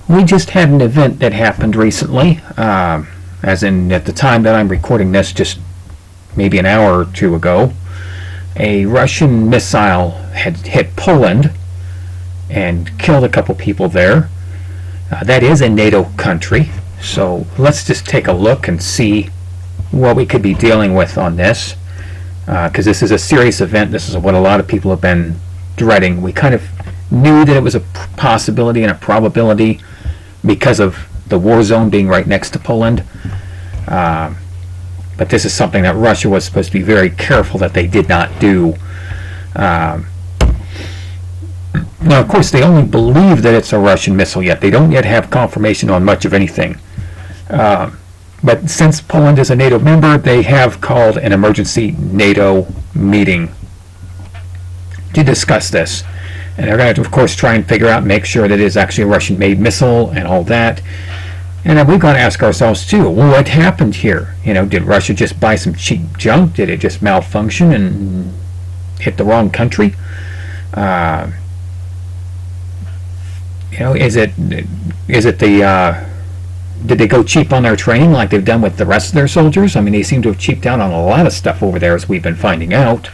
We just had an event that happened recently, as in at the time that I'm recording this, just maybe an hour or two ago. A Russian missile had hit Poland and killed a couple people there. That is a NATO country, so let's just take a look and see what we could be dealing with on this, because this is a serious event. This is what a lot of people have been dreading. We kind of knew that it was a possibility and a probability because of the war zone being right next to Poland. But this is something that Russia was supposed to be very careful that they did not do. Now, of course, they only believe that it's a Russian missile yet. They don't yet have confirmation on much of anything. But since Poland is a NATO member, they have called an emergency NATO meeting to discuss this. And they're going to, of course, try and figure out and make sure that it is actually a Russian-made missile and all that. And then we've got to ask ourselves, too, well, what happened here? You know, did Russia just buy some cheap junk? Did it just malfunction and hit the wrong country? You know, is it the did they go cheap on their training like they've done with the rest of their soldiers? I mean, they seem to have cheaped out on a lot of stuff over there, as we've been finding out.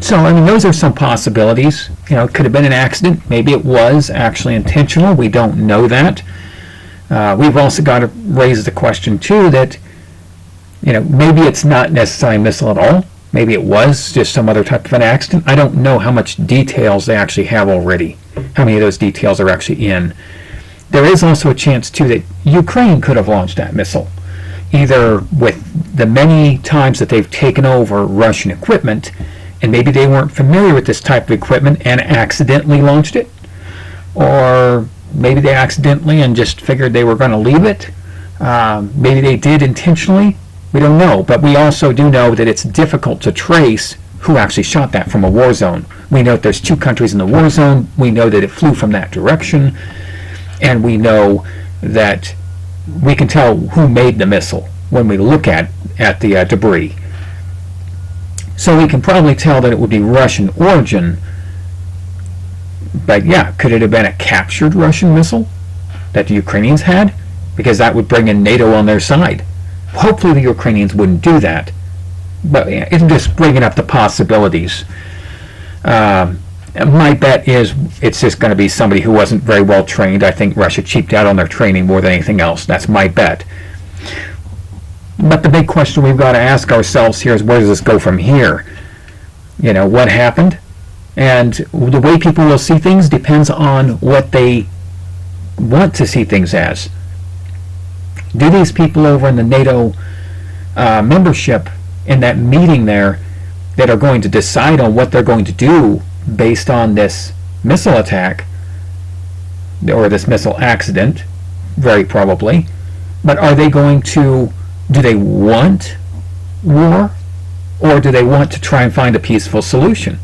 So, I mean, those are some possibilities. You know, it could have been an accident. Maybe it was actually intentional. We don't know that. We've also got to raise the question, too, that, you know, maybe it's not necessarily a missile at all. Maybe it was just some other type of an accident. I don't know how much details they actually have already, how many of those details are actually in. There is also a chance, too, that Ukraine could have launched that missile, either with the many times that they've taken over Russian equipment, and maybe they weren't familiar with this type of equipment and accidentally launched it, or maybe they accidentally and just figured they were going to leave it. Maybe they did intentionally. We don't know, but we also do know that it's difficult to trace who actually shot that from a war zone. We know that there's two countries in the war zone. We know that it flew from that direction, and we know that we can tell who made the missile when we look at the debris. So we can probably tell that it would be Russian origin. But yeah, could it have been a captured Russian missile that the Ukrainians had? Because that would bring in NATO on their side. Hopefully the Ukrainians wouldn't do that. But it's just bringing up the possibilities. My bet is it's just going to be somebody who wasn't very well trained. I think Russia cheaped out on their training more than anything else. That's my bet. But the big question we've got to ask ourselves here is, where does this go from here? You know, what happened? And the way people will see things depends on what they want to see things as. Do these people over in the NATO membership in that meeting there that are going to decide on what they're going to do based on this missile attack or this missile accident, very probably, but are they going to, do they want war, or do they want to try and find a peaceful solution?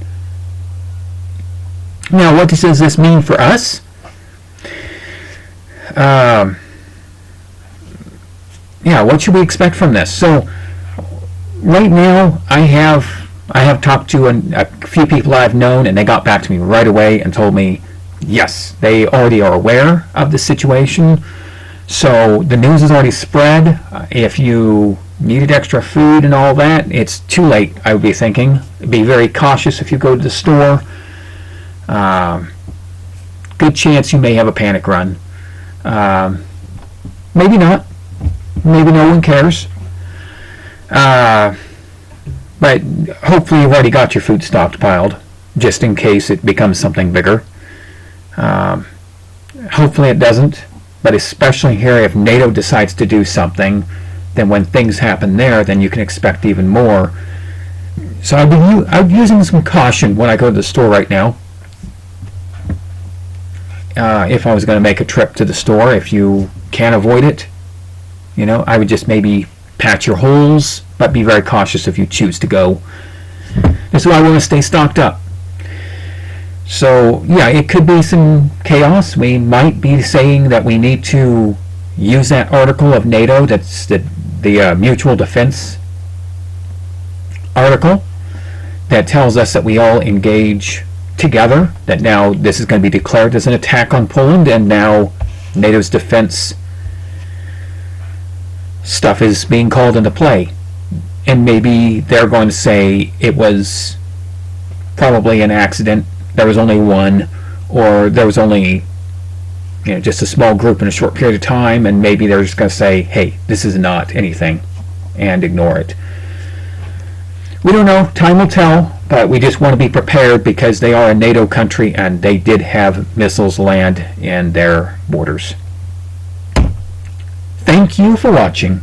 Now, what does this mean for us? Yeah, what should we expect from this? So, right now, I have talked to a few people I've known, and they got back to me right away and told me, yes, they already are aware of the situation. So the news is already spread. If you needed extra food and all that, it's too late, I would be thinking. Be very cautious if you go to the store. Good chance you may have a panic run. Maybe not. Maybe no one cares. But hopefully you've already got your food stockpiled, just in case it becomes something bigger. Hopefully it doesn't. But especially here, if NATO decides to do something, then when things happen there, then you can expect even more. So I'd be using some caution when I go to the store right now. If I was going to make a trip to the store, if you can avoid it, you know, I would just maybe patch your holes, but be very cautious if you choose to go. That's why I want to stay stocked up. So, yeah, it could be some chaos. We might be saying that we need to use that article of NATO, that's the mutual defense article, that tells us that we all engage together that now this is going to be declared as an attack on Poland, and now NATO's defense stuff is being called into play. And maybe they're going to say it was probably an accident, there was only one, or there was only just a small group in a short period of time, and maybe they're just going to say, hey, this is not anything, and ignore it. We don't know. Time will tell, but we just want to be prepared because they are a NATO country and they did have missiles land in their borders. Thank you for watching.